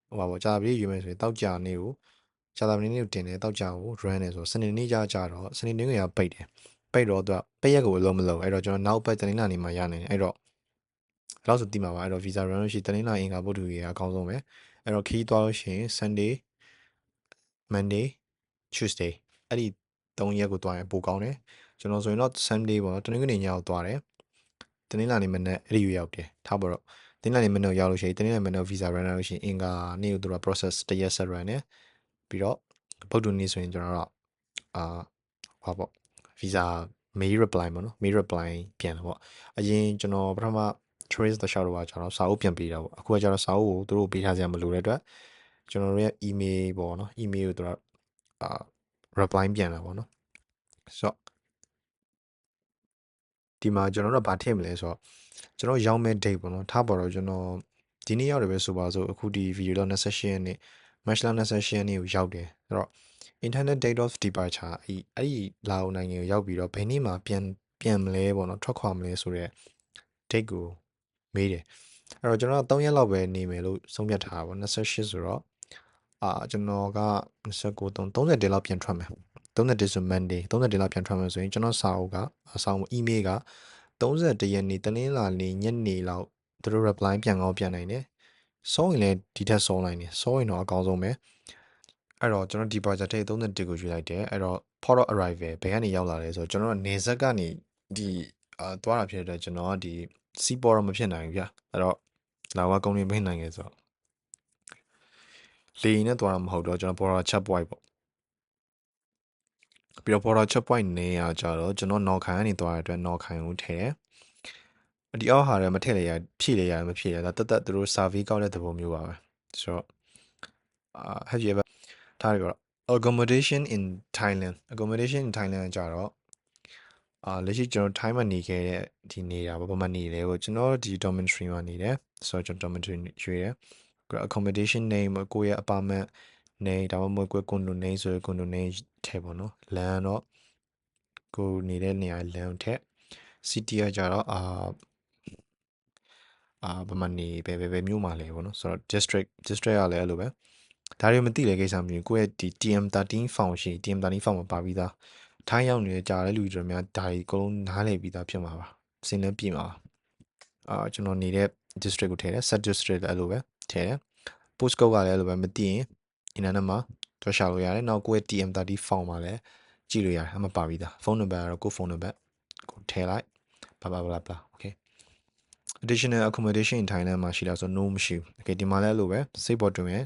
Speaker 1: ဟိုပါပေါ့ကြာသပတေးရွေးမယ်ဆိုရင်တောက်ကြနေ့ကိုကြာသပတေးနေ့ကိုတင်တယ်တောက်ကြကို run တယ်ဆိုတော့စနေနေ့ကြတော့စနေနေ့ကပိတ်တယ်ပိတ်တော့သူကပိတ်ရက်ကိုလုံးမလုံးအဲ့တော့ကျွန်တော်နောက်ပတ်တနင်္လာနေ့မှာရနိုင်တယ်အဲ့တော့အဲ့တော့ဆိုတိမှာပါအဲ့တော့ visa run လို့ရှိရင်တနင်္လာအင်္ဂါဗုဒ္ဓဟူးရေအကောင်းဆုံးပဲအဲ့တော့ခီးသွားလို့ရှိရင် Sunday Monday Tuesday အဲ့ဒီ3ရက်ကိုသွားရင်ပိုကောင်းတယ်ကျွန်တော်ဆိုရင်တော့ Sunday ပေါ့နော်တနင်္ဂနွေညကိုသွားတယ်တနင်္လာနေ့မနေ့အဲ့ဒီရောက်တယ်ထားပါတော့တနင်္လာနေ့မနေ့ရောက်လို့ရှိရင်တနင်္လာနေ့မနေ့ visa run လို့ရှိရင်အင်္ဂါနေ့ကိုသူတို့ process တရက်ဆက် run တယ်ပြီးတော့ဗုဒ္ဓနေ့ဆိုရင်ကျွန်တော်တို့ဟာပေါ့ visa mail reply ပေါ့နော် mail reply ပြန်တယ်ပေါ့အရင်ကျွန်တော်ပထမ trace တခြားတော့ကျွန်တော်စာအုပ်ပြန်ပေးတာပေါ့အခုကကျတော့စာအုပ်ကိုသူတို့ပေးထားစရာမလိုတဲ့အတွက်ကျွန်တော်တို့ရဲ့ email ပေါ့နော် email ကိုသူတို့reply ပြန်လာပေါ့နော်ဆိုတော့ဒီမှာကျွန်တော်တို့ကဘာထည့်မလဲဆိုတော့ကျွန်တော်ရောက်မဲ့ date ပေါ့နော်ထားပါတော့ကျွန်တော်ဒီနေ့ရောက်တယ်ပဲဆိုပါစို့အခုဒီ video တော့28ရက်နေ့ March 28ရက်နေ့ကိုရောက်တယ်ဆိုတော့ internet date of departure အဲ့ဒီလာအိုနိုင်ငံကိုရောက်ပြီးတော့ဘယ်နေ့မှပြန်မလဲပေါ့နော်ထွက်ခွာမလဲဆိုတော့ date ကိုမေးတယ်အဲ့တော့ကျွန်တော်က3ရက်လောက်ပဲနေမယ်လို့ဆုံးဖြတ်ထားတာပေါ့28ဆိုတော့ကျွန်တော်က29 30လောက်ပြန်ထွက်မယ်31ဆို Monday 31လောက်ပြန်ထွက်မယ်ဆိုရင်ကျွန်တော်စာအုပ် email က31ရက်နေ့တနင်္လာနေ့ညနေလောက်သူတို့ reply ပြန်ကောင်းပြန်နိုင်တယ်စောရင်လည်းဒီထက်စောနိုင်တယ်စောရင်တော့အကောင်းဆုံးပဲအဲ့တော့ကျွန်တော်ဒီ project ထဲ31ကိုယူလိုက်တယ်အဲ့တော့ port of arrival ဘယ်ကနေရောက်လာလဲဆိုတော့ကျွန်တော်ကနေဆက်ကနေဒီသွားတာဖြစ်တဲ့အတွက်ကျွန်တော်ကဒီ seaport တော့မဖြစ်နိုင်ဘူးဗျအဲ့တော့လာဝကုန်းရင်းဖိနိုင်ခဲ့ဆိုတော့လေရင်နဲ့သွားတာမဟုတ်တော့ကျွန်တော် border check point ပေါ့ပြီးတော့ border check point နေရာကြတော့ကျွန်တော်နော်ခိုင်ကနေသွားတဲ့အတွက်နော်ခိုင်ကိုထည့်တယ်ဒီအောက်ဟာလည်းမထည့်လေရဖြည့်လေရမဖြည့်ရဒါတက်သူတို့ survey ကောက်တဲ့သဘောမျိုးပါပဲဆိုတော့have you ever ထားရတော့ accommodation in Thailand ကြတော့လက်ရှိကျွန်တော် time မှာနေခဲ့တဲ့ဒီနေတာဘာမှနေလဲပေါ့ကျွန်တော်ဒီ dormitory မှာနေတယ်ဆိုတော့ကျွန်တော် dormitory ရွေးတယ် accommodation name ကိုယ့်ရဲ့ apartment name ဒါမှမဟုတ်ကိုယ့် condo name ဆိုရင် condo name ထည့်ပေါ့နော်လမ်းတော့ကိုနေတဲ့နေရာလမ်းထည့် city ကကြတော့ဘာမှနေဘယ်မြို့မှာလဲပေါ့နော်ဆိုတော့ district ကလည်းအဲ့လိုပဲဒါတွေမသိလေကိစ္စမျိုးကိုယ့်ရဲ့ဒီ TM13 form ရှိ TM13 form မှာပါပြီးသားထိုင်းရောက်နေတဲ့ကြာတဲ့လူတွေများဒါတွေအကုန်လုံးနားလည်ပြီးသားဖြစ်မှာပါစင်လည်းပြင်ပါကျွန်တော်နေတဲ့ district ကိုထည့်တယ် set district လည်းအဲ့လိုပဲထည့်တယ် post code ကလည်းအဲ့လိုပဲမသိရင် internet မှာတွက်ရှာလို့ရတယ်နောက်ကိုယ့်ရဲ့ TM30 form မှာလည်းကြည့်လို့ရတယ်အမှပါပြီးသားဖုန်းနံပါတ်ကတော့ကိုယ့်ဖုန်းနံပါတ်ကိုထည့်လိုက်blah okay additional accommodation in Thailand မှာရှိလားဆို no မရှိဘူး okay ဒီမှာလည်းအဲ့လိုပဲ save button ရယ်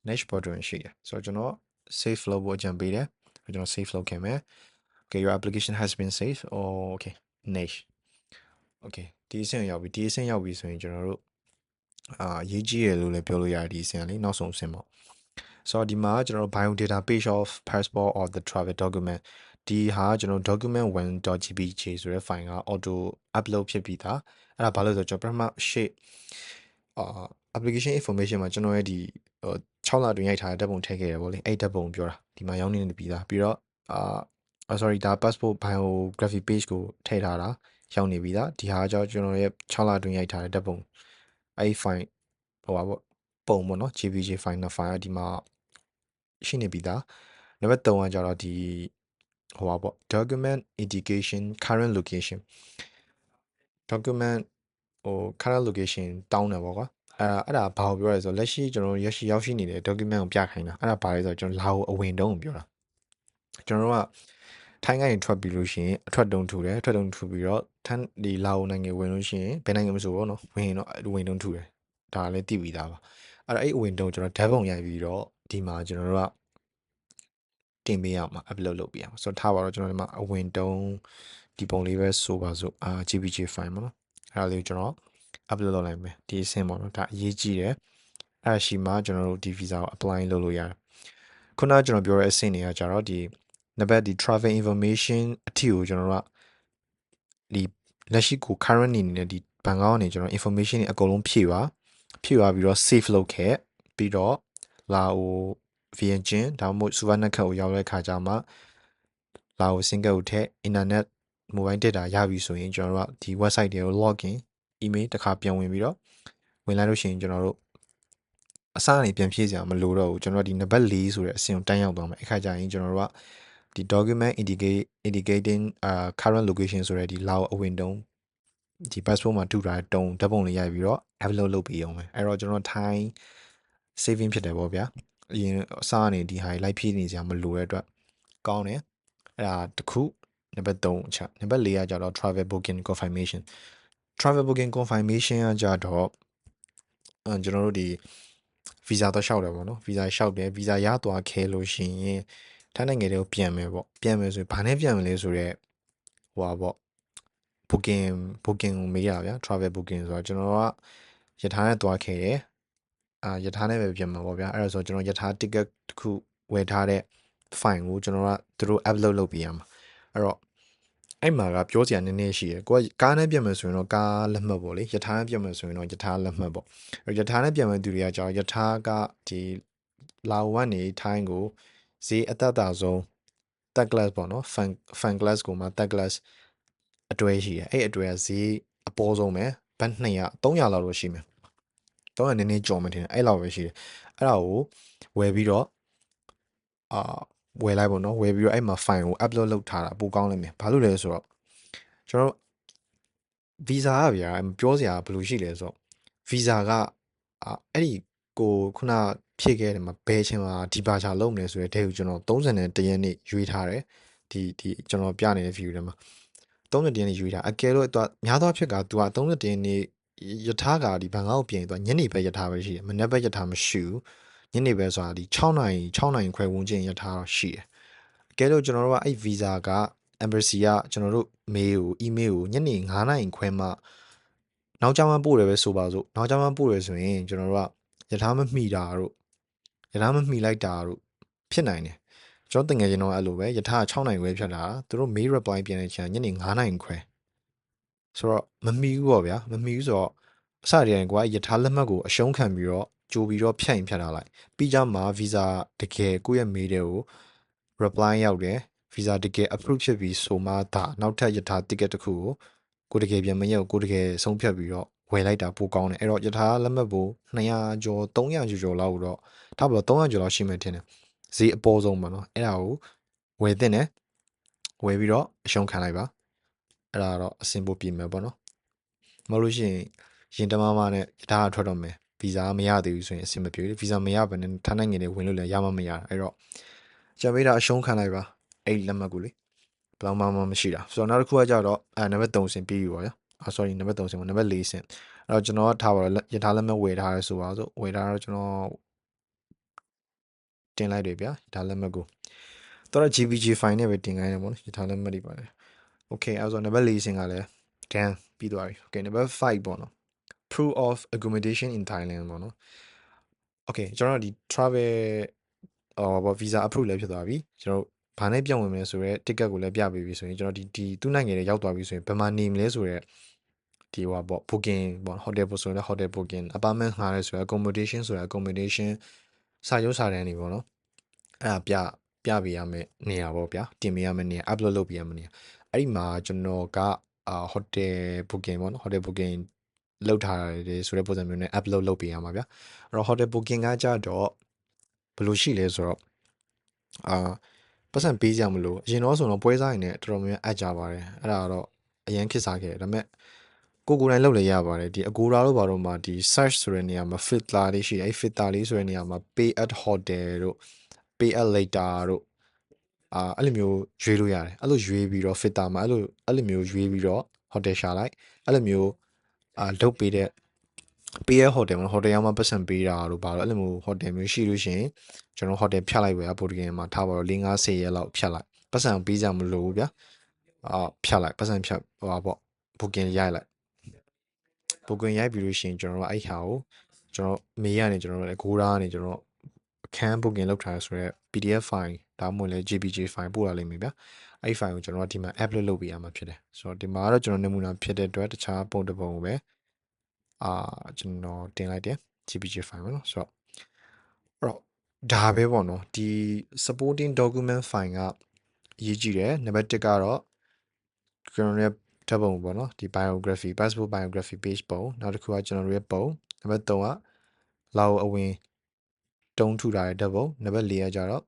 Speaker 1: next button ရှိတယ်ဆိုတော့ကျွန်တော် save flow ကိုအကြံပေးတယ်ကျွန်တော် save flow ခင်မယ် okay your application has been saved okay next okay ဒီအဆင့်ရောက်ပြီဆိုရင်ကျွန်တော်တို့ရေးကြီးရလို့လည်းပြောလို့ရတယ်ဒီအဆင့်လေးနောက်ဆုံးအဆင့်ပေါ့ဆိုတော့ဒီမှာကျွန်တော်တို့ bio data page of passport or the travel document ဒီဟာကျွန်တော် document1.jpg ဆိုတဲ့ file က auto upload ဖြစ်ပြီးသားအဲ့ဒါဘာလို့လဲဆိုတော့ကျွန်တော်ပထမရှေ့application information မှာကျွန်တော်ရဲ့ဒီ6လအတွင်းရိုက်ထားတဲ့ဓာတ်ပုံထည့်ခဲ့ရပေါ့လေအဲ့ဓာတ်ပုံပြောတာဒီမှာရောက်နေနေပြီးသားပြီးတော့sorry ဒါ passport biography page ကိုထည့်ထားတာရောက်နေပြီးသားဒီဟာကြောင့်ကျွန်တော်ရဲ့6လအတွင်းရိုက်ထားတဲ့ဓာတ်ပုံအဲ့ file ဟိုပါပေါ့ ပုံပေါ့နော် JPG file နှစ် file ဒီမှာရှိနေပြီသားနံပါတ်3ကကြတော့ဒီဟိုပါပေါ့ document indication current location document ဟို current location တောင်းတယ်ပေါ့ကွာအဲ့ဒါဘာကိုပြောရဲဆိုလက်ရှိကျွန်တော်တို့ရောက်ရှိနေတဲ့ document ကိုပြခိုင်းတာအဲ့ဒါဘာလဲဆိုတော့ကျွန်တော်လာကိုအဝင်တုံးကိုပြောတာကျွန်တော်တို့ကထိုင်းကနေထွက်ပြီးလို့ရှိရင်အထွက်တုံးထူတယ်အထွက်တုံးထူပြီးတော့ထန်းဒီလာအိုနိုင်ငံဝင်လို့ရှိရင်ဘယ်နိုင်ငံမဆိုပေါ့နော်ဝင်ရင်တော့အဝင်တုံးထူတယ်ဒါလည်းသိပြီးသားပါအဲ့တော့အဲ့အဝင်တုံးကျွန်တော်ဓာတ်ပုံရိုက်ပြီးတော့ဒီမှာကျွန်တော်တို့ကတင်ပေးရမှာ upload လုပ်ပေးရမှာဆိုတော့ထားပါတော့ကျွန်တော်ဒီမှာအဝင်တုံးဒီပုံလေးပဲဆိုပါစို့JPG file ပေါ့နော်အဲ့ဒါလေးကျွန်တော် upload လုပ်လိုက်မယ်ဒီအဆင့်ပေါ့နော်ဒါအရေးကြီးတယ်အဲ့ဒါရှိမှကျွန်တော်တို့ဒီ visa ကို apply လုပ်လို့ရတယ်ခုနကကျွန်တော်ပြောတဲ့အဆင့်တွေကကြတော့ဒီနံပါတ်ဒီ travel information အထီကိုကျွန်တော်တို့ကဒီလက်ရှိကို current နေနေတဲ့ဒီဘန်ကောက်ကနေကျွန်တော် information တွေအကုန်လုံးဖြည့်ပါပြီးတော့ save လုပ်ခဲ့ပြီးတော့လာအို VNGin ဒါမှမဟုတ် Suva နှစ်ခက်ကိုရောက်တဲ့ခါကျမှလာအို single ကိုထည့် internet mobile data ရပြီဆိုရင်ကျွန်တော်တို့ကဒီ website တွေကို login email တစ်ခါပြန်ဝင်ပြီးတော့ဝင်လိုက်လို့ရှိရင်ကျွန်တော်တို့အစကနေပြန်ဖြည့်စရာမလိုတော့ဘူးကျွန်တော်တို့ဒီနံပါတ်4ဆိုတဲ့အဆင့်ကိုတန်းရောက်သွားမယ်အခါကျရင်ကျွန်တော်တို့ကဒီ document indicating current location ဆိုတဲ့ဒီလာအဝင်တုံးဒီ passport မှာထူထားတဲ့တုံးဓာတ်ပုံလေးရိုက်ပြီးတော့ upload လုပ်ပြီးအောင်မယ်အဲ့တော့ကျွန်တော်ထိုင်း saving ဖြစ်တယ်ပေါ့ဗျာအရင်အစကနေဒီဟာလိုက်ဖြည့်နေစရာမလိုတဲ့အတွက်ကောင်းတယ်အဲ့ဒါတစ်ခုနံပါတ်3အချက်နံပါတ်4ကကြတော့ travel booking confirmation ကကြတော့ကျွန်တော်တို့ဒီ visa တော့လျှောက်တယ်ပေါ့နော် visa လျှောက်တယ် visa ရသွားခဲလို့ရှိရင်ထိုင်းနိုင်ငံတွေကိုပြန်မယ်ပေါ့ပြန်မယ်ဆိုရင်ဘာနဲ့ပြန်မလဲဆိုတော့ဟိုပါပေါ့ booking ကိုမေးရဗျာ travel booking ဆိုတော့ကျွန်တော်ကယထာနဲ့သွားခဲ့တယ်ယထာနဲ့ပဲပြန်မှာပေါ့ဗျာအဲ့ဒါဆိုကျွန်တော်ယထာ ticket တစ်ခုဝယ်ထားတဲ့ file ကိုကျွန်တော်ကသူတို့ upload လုပ်ပေးရမှာအဲ့တော့အဲ့မှာကပြောစရာနည်းနည်းရှိတယ်ကိုကကားနဲ့ပြန်မယ်ဆိုရင်တော့ကားလက်မှတ်ပေါ့လေယထာနဲ့ပြန်မယ်ဆိုရင်တော့ယထာလက်မှတ်ပေါ့အဲ့ယထာနဲ့ပြန်မယ်သူတွေကကြောက်ယထာကဒီလာအိုကနေထိုင်းကိုဈေးအသက်တာဆုံး third class ပေါ့နော် fan class ကိုမှ third class အတွဲရှိတယ်အဲ့အတွဲကဈေးအပေါ်ဆုံးပဲဘတ်200 300လောက်လို့ရှိမယ်300နည်းနည်းကြော်မှထင်တယ်အဲ့လောက်ပဲရှိတယ်အဲ့ဒါကိုဝယ်ပြီးတော့ဝယ်လိုက်ပေါ့နော်ဝယ်ပြီးတော့အဲ့မှာ file ကို upload လုပ်ထားတာပိုကောင်းလိမ့်မယ်ဘာလို့လဲဆိုတော့ကျွန်တော် visa ကဗျာပြောစရာဘယ်လိုရှိလဲဆိုတော့ visa ကအဲ့ဒီကိုခုနဖြည့်ခဲ့တယ်မှာဘယ်ချင်းမှာ departure လုပ်မလဲဆိုတဲ့တဲ့ကိုကျွန်တော်31ရက်နေ့ရွေးထားတယ်ဒီကျွန်တော်ပြနေတဲ့ view ထဲမှာ31ရက်နေ့ရွေးထားအကယ်လို့သူများသောအားဖြင့်ကသူက31ရက်နေ့ယထာကဒီဘန်ကောက်ပြင်သူညနေပဲယထာပဲရှိတယ်မနေ့ပဲယထာမရှိဘူးညနေပဲဆိုတာဒီ6နာရီခွဲဝန်းကျင်ယထာရှိတယ်အကယ်လို့ကျွန်တော်တို့ကအဲ့ visa က embassy ကကျွန်တော်တို့ mail ကို email ကိုညနေ9နာရီခွဲမှနောက်ကျမှပို့တယ်ပဲဆိုပါစို့နောက်ကျမှပို့တယ်ဆိုရင်ကျွန်တော်တို့ကယထာမမိတာတို့ယထာမမိလိုက်တာတို့ဖြစ်နိုင်တယ်ကျွန်တော်တငယ်ချင်းတော့အဲ့လိုပဲယထာ6နိုင်ခွဲဖြတ်တာသူတို့ mail reply ပြန်တဲ့ချိန်ညနေ9နိုင်ခွဲဆိုတော့မမီဘူးပေါ့ဗျာမမီဘူးဆိုတော့အစတည်းကယထာလက်မှတ်ကိုအရှုံးခံပြီးတော့ကြိုပြီးတော့ဖြတ်ရင်ဖြတ်ထားလိုက်ပြီးကြမှာ visa တကယ်ကိုယ့်ရဲ့ mail တွေကို reply ရောက်တယ် visa တကယ် approve ဖြစ်ပြီးဆိုမှဒါနောက်ထပ်ယထာ ticket တစ်ခုကိုတကယ်ပြန်မရက်ကိုတကယ်ဆုံးဖြတ်ပြီးတော့ဝယ်လိုက်တာပိုကောင်းတယ်အဲ့တော့ယထာလက်မှတ်ပို့200ကျော်300ကျော်လောက်တော့ထားပါတော့300ကျော်လောက်ရှိမှထင်တယ်ဈေးအပေါ်ဆုံးပါနော်အဲ့ဒါကိုဝယ်တင်တယ်ဝယ်ပြီးတော့အရှုံးခံလိုက်ပါအဲ့ဒါတော့အဆင်ပိုပြေမယ်ပေါ့နော်မဟုတ်လို့ရှိရင်ရင်တမမနဲ့ယထာထွက်တော့မယ်ဗီဇာမရသေးဘူးဆိုရင်အဆင်မပြေဘူးဗီဇာမရဘဲနဲ့ထိုင်းနိုင်ငံတွေဝင်လို့လည်းရမှမရအဲ့တော့ကြံပေးတာအရှုံးခံလိုက်ပါအဲ့လက်မှတ်ကိုလေဘယ်တော့မှမရှိတာဆိုတော့နောက်တစ်ခုကကြတော့နံပါတ်3ဆင်ပြီးပြီပေါ့ဗျာsorry နံပါတ်3ဆင်ပေါ့နံပါတ်4ဆင်အဲ့တော့ကျွန်တော်ကထားပါတော့ယထာလက်မှတ်ဝယ်ထားရဲဆိုပါစို့ဝယ်ထားတော့ကျွန်တော်တင်လိုက်တယ်ဗျာယထာလက်မှတ်ကိုတော့ GPG file နဲ့ပဲတင်ခိုင်းတယ်ပေါ့နော်ယထာလက်မှတ်တွေပါတယ် okay အဲ့ဆိုနံပါတ်4ဆင်ကလည်း done ပြီးသွားပြီ okay နံပါတ်5ပေါ့နော် proof of accommodation in Thailand ပေါ့နော် okay ကျွန်တော်ဒီ travel visa approve လည်းဖြစ်သွားပြီကျွန်တော်ဘာနဲ့ပြန်ဝင်မလဲဆိုတော့ ticket ကိုလည်းပြပေးပြီဆိုရင်ကျွန်တော်ဒီသူ့နိုင်ငံတွေရောက်သွားပြီဆိုရင်ဘယ်မှာနေမလဲဆိုတော့ဒီဟိုပေါ့ booking ပေါ့ hotel ပို့ဆိုရင် hotel booking apartment ငှားရဲဆိုတော့ accommodation ဆိုတော့ accommodation စာရုပ်စာတမ်းတွေပေါ့နော်အဲ့ဒါပြပေးရမယ့်နေရာပေါ့ဗျာတင်ပေးရမယ့်နေရာ upload လုပ်ပေးရမယ့်နေရာအဲ့ဒီမှာကျွန်တော်ကhotel booking ပေါ့နော် hotel booking လောက်ထားတယ်ဆိုတဲ့ပုံစံမျိုးနဲ့ upload လုပ်ပေးရမှာဗျာအဲ့တော့ hotel booking ကကြတော့ဘယ်လိုရှိလဲဆိုတော့အာပတ်စံပေးကြမလို့အရင်တော့ဆိုတော့ပွဲစားရည်နဲ့တော်တော်များများအပ်ကြပါတယ်အဲ့ဒါတော့အရင်ခစ်စားခဲ့တယ်ဒါပေမဲ့ကိုယ်တိုင်လုပ်လည်းရပါတယ်ဒီအကူရာတို့ဘာလို့မှဒီ search ဆိုတဲ့နေရာမှာ filter လေးရှိတယ်အဲ့ filter လေးဆိုတဲ့နေရာမှာ pay at hotel တို့ pay at later တို့အဲ့လိုမျိုးရွေးလို့ရတယ်အဲ့လိုရွေးပြီးတော့ filter မှာအဲ့လိုမျိုးရွေးပြီးတော့ hotel ရှာလိုက်အဲ့လိုမျိုးလုပ်ပေးတဲ့ pay at hotel မှာ hotel ရောက်မှပတ်စံပေးတာတို့ဘာလို့အဲ့လိုမျိုး hotel မျိုးရှိလို့ရှိရင်ကျွန်တော် hotel ဖြတ်လိုက်ပဲအပေါ်တကယ်မှာထားပါတော့4 5 10ရက်လောက်ဖြတ်လိုက်ပတ်စံပေးကြမလို့ဗျာဖြတ်လိုက်ပတ်စံဖြတ်ဟိုပါပေါ့ booking ရိုက်လိုက် booking ရိုက်ပြီးလို့ရှိရင်ကျွန်တော်တို့အဲ့ဟာကိုကျွန်တော်မေးရနေကျွန်တော်တို့လည်းAgodaကနေကျွန်တော်အခန်း booking လုပ်ထားရဆိုတော့ PDF file ဒါမှမဟုတ်လည်း JPG file ပို့လာလိမ့်မယ်ဗျာအဲ့ file ကိုကျွန်တော်ဒီမှာ upload လုပ်ပေးရမှာဖြစ်တယ်ဆိုတော့ဒီမှာကတော့ကျွန်တော်နမူနာဖြစ်တဲ့အတွက်တခြားပုံတစ်ပုံကိုပဲကျွန်တော်တင်လိုက်တယ် JPG file ပဲเนาะဆိုတော့ဒါပဲပေါ့နော်ဒီ supporting document file ကအရေးကြီးတယ်နံပါတ်1ကတော့ကျွန်တော်ရဲ့ဓာတ်ပုံပေါ့နော်ဒီ biography passport biography page ပုံနောက်တစ်ခုကကျွန်တော်ရဲ့ပုံနံပါတ်3ကလာအိုအဝင်တုံးထူထားတဲ့ဓာတ်ပုံနံပါတ်4ကကြတော့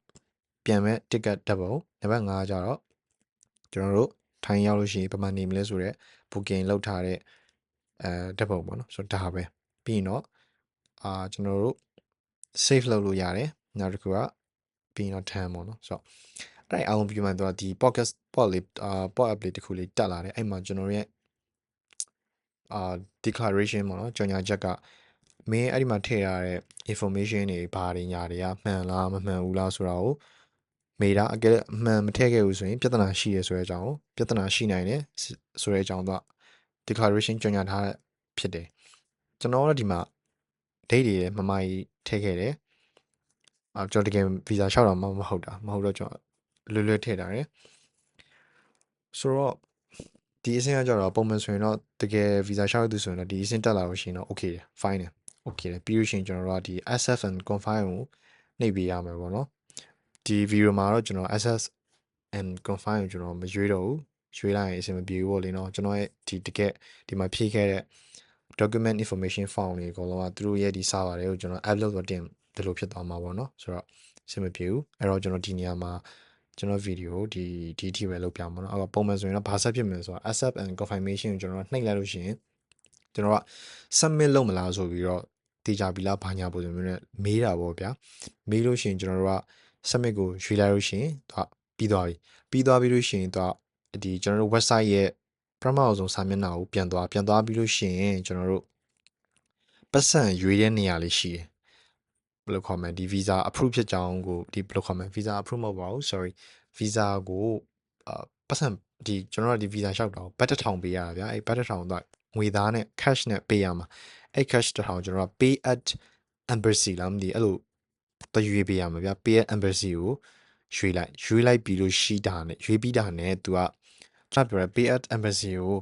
Speaker 1: ပြန်မဲ့ ticket ဓာတ်ပုံနံပါတ်5ကကြတော့ကျွန်တော်တို့ထိုင်းရောက်လို့ရှိရင်ဘယ်မှာနေမလဲဆိုတော့ booking လုပ်ထားတဲ့ဓာတ်ပုံပေါ့နော်ဆိုတော့ဒါပဲပြီးရင်တော့ကျွန်တော်တို့ save လုပ်လို့ရတယ်နောက်တစ်ခုကပြီးရင်တော့ turn ပေါ့နော်ဆိုတော့အဲ့အောင်ပြီးမှတော့ဒီ podcast pod လေးpod app လေးတစ်ခုလေးတက်လာတယ်အဲ့မှာကျွန်တော်ရဲ့declaration ပေါ့နော်ကြော်ညာချက်ကမင်းအဲ့ဒီမှာထည့်ရတဲ့ information တွေဘာတွေညာတွေကမှန်လားမမှန်ဘူးလားဆိုတာကိုမေးတာအကယ်အမှန်မထည့်ခဲ့ဘူးဆိုရင်ပြဿနာရှိရဆိုတဲ့အကြောင်းကိုပြဿနာရှိနိုင်တယ်ဆိုတဲ့အကြောင်းတော့ declaration ကြော်ညာထားဖြစ်တယ်ကျွန်တော်တို့ဒီမှာ date တွေမမိုင်းထည့်ခဲ့တယ်ကျွန်တော်တကယ် visa လျှောက်တာမဟုတ်တော့ကျွန်တော်လွယ်ထည့်ထားတယ်ဆိုတော့ဒီအဆင့်ကကြတော့ပုံမှန်ဆိုရင်တော့တကယ် visa လျှောက်ရသူဆိုရင်တော့ဒီအဆင့်တက်လာလို့ရှိရင်တော့ okay တယ် fine တယ် okay တယ်ပြီးလို့ရှိရင်ကျွန်တော်တို့ကဒီ SF and confine ကိုနှိပ်ပေးရမယ်ပေါ့နော်ဒီ video မှာတော့ကျွန်တော် SS and confine ကိုကျွန်တော်မရွေးတော့ဘူးရွေးလိုက်ရင်အဆင်မပြေဘူးပေါ့လေနော်ကျွန်တော်ရဲ့ဒီတကယ်ဒီမှာဖြည့်ခဲ့တဲ့ document information form တွေအကုန်လုံးကသူတို့ရဲ့ဒီ server တွေကိုကျွန်တော် upload လုပ်တင်ဒီလိုဖြစ်သွားမှာပေါ့နော်ဆိုတော့အဆင်မပြေဘူးအဲ့တော့ကျွန်တော်ဒီနေရာမှာကျွန်တော် video ဒီအထိပဲလုပ်ပြမှာเนาะအဲ့တော့ပုံမှန်ဆိုရင်တော့ဘာဆက်ဖြစ်မလဲဆိုတော့ accept and confirmation ကိုကျွန်တော်နှိပ်လိုက်လို့ရှိရင်ကျွန်တော်က submit လုပ်မလားဆိုပြီးတော့တေချာပြီလားဘာညာပုံစံမျိုးနဲ့မေးတာပေါ့ဗျာမေးလို့ရှိရင်ကျွန်တော်တို့က submit ကိုရွေးလိုက်လို့ရှိရင်သူပြီးသွားပြီပြီးလို့ရှိရင်သူဒီကျွန်တော်တို့ website ရဲ့ပထမဆုံးစာမျက်နှာကိုပြန်သွားပြီးလို့ရှိရင်ကျွန်တော်တို့ပတ်စံရွေးတဲ့နေရာလေးရှိတယ်ဘယ်လိုခေါ်မလဲဒီ visa approve ဖြစ်ကြောင်းကိုဒီဘယ်လိုခေါ်မလဲ visa approve မဟုတ်ပါဘူး sorry visa ကိုပတ်စံဒီကျွန်တော်တို့ဒီ visa လျှောက်တာကိုဘတ်တစ်ထောင်ပေးရတာဗျာအဲ့ဘတ်တစ်ထောင်တော့ငွေသားနဲ့ cash နဲ့ပေးရမှာအဲ့ cash တစ်ထောင်ကျွန်တော်က pay at embassy လားမသိအဲ့လိုတရွေးပေးရမှာဗျာ pay at embassy ကိုရွေးလိုက်ပြီးလို့ရှိတာနဲ့ရွေးပြီးတာနဲ့ तू ကကျွန်တော်ပြောရ pay at embassy ကို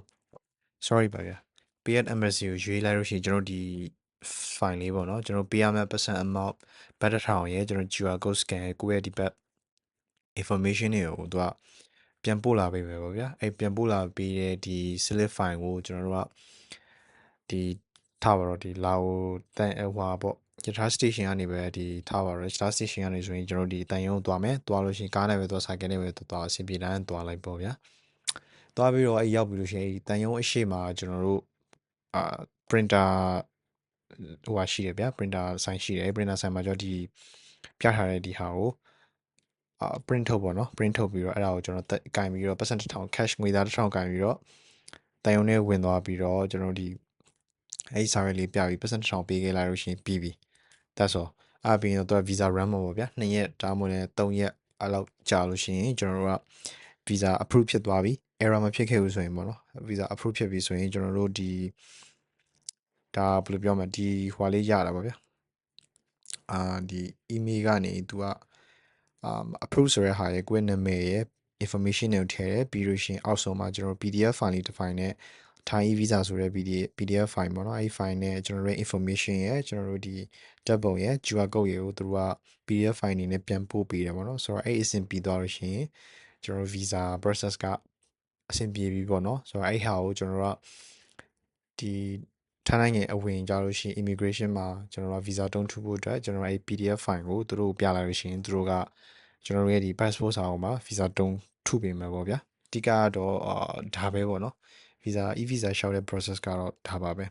Speaker 1: sorry ပါဗျာ pay at embassy ကိုရွေးလိုက်လို့ရှိရင်ကျွန်တော်ဒီ file လေးပေါ့နော်ကျွန်တော်ပေးရမယ့်ပတ်စံ amount ဘတ်တစ်ထောင်ရဲ့ကျွန်တော် QR code scan ကိုယ့်ရဲ့ဒီဘက် information တွေကိုသူကပြန်ပို့လာပေးမယ်ပေါ့ဗျာအဲ့ပြန်ပို့လာပေးတဲ့ဒီ slip file ကိုကျွန်တော်တို့ကဒီထားပါတော့ဒီလာအိုတန်ဟွာပေါ့ guitar station ကနေပဲဒီထားပါတော့ guitar station ကနေဆိုရင်ကျွန်တော်ဒီတန်ရုံသွားမယ်သွားလို့ရှိရင်ကားနဲ့ပဲသွားဆိုင်ကနေပဲသွားအဆင်ပြေတိုင်းသွားလိုက်ပေါ့ဗျာသွားပြီးတော့အဲ့ရောက်ပြီးလို့ရှိရင်တန်ရုံအရှိမှာကျွန်တော်တို့printer ဟိုဟာရှိတယ်ဗျာ printer ဆိုင်ရှိတယ် printer ဆိုင်မှာကျွန်တော်ဒီပြထားတဲ့ဒီဟာကိုprint ထုတ်ပေါ့နော် print ထုတ်ပြီးတော့အဲ့ဒါကိုကျွန်တော်ကင်ပြီးတော့ပတ်စံတစ်ထောင် cash ငွေသားတစ်ထောင်ကင်ပြီးတော့တန်ရုံနဲ့ဝင်သွားပြီးတော့ကျွန်တော်ဒီအဲ့ဒီစာရွက်လေးပြပြီးပတ်စံတစ်ထောင်ပေးခဲ့လိုက်လို့ရှိရင်ပြီးပြီ that's all အဲ့ပြီးတော့ visa run မှာပေါ့ဗျာ2ရက်ဒါမှမဟုတ်လည်း3ရက်အဲ့လောက်ကြာလို့ရှိရင်ကျွန်တော်တို့က visa approve ဖြစ်သွားပြီ error မဖြစ်ခဲ့ဘူးဆိုရင်ပေါ့နော် visa approve ဖြစ်ပြီဆိုရင်ကျွန်တော်တို့ဒီဒါဘယ်လိုပြောမလဲဒီဟွာလေးရတာပေါ့ဗျာဒီ email ကနေသူကapprove ဆိုတဲ့ဟာရဲ့ကိုယ့်နာမည်ရဲ့ information တွေကိုထည့်တယ်ပြီးလို့ရှိရင်အောက်ဆုံးမှာကျွန်တော် PDF file လေးတစ် file နဲ့ Thai visa ဆိုတဲ့ PDF file ပေါ့နော်အဲ့ဒီ file နဲ့ကျွန်တော်တို့ information ရဲ့ကျွန်တော်တို့ဒီဓာတ်ပုံရဲ့ QR code ရေကိုသူတို့က PDF file အနေနဲ့ပြန်ပို့ပေးတယ်ပေါ့နော်ဆိုတော့အဲ့အဆင့်ပြီးသွားလို့ရှိရင်ကျွန်တော်တို့ visa process ကအဆင်ပြေပြီပေါ့နော်ဆိုတော့အဲ့ဟာကိုကျွန်တော်တို့ကဒီ ထိုင်းနိုင်ငံအဝင်ကြလို့ရှိရင် immigration မှာကျွန်တော်တို့ visa တုံးထုဖို့အတွက်ကျွန်တော်တို့အဲ့ PDF file ကိုသူတို့ပြလိုက်လို့ရှိရင်သူတို့ကကျွန်တော်တို့ရဲ့ဒီ passport စာအုပ်မှာ visa တုံးထုပေးမှာပေါ့ဗျာအဓိကကတော့ဒါပဲပေါ့နော် visa e visa ရှောက်တဲ့ process ကတော့ဒါပါပဲ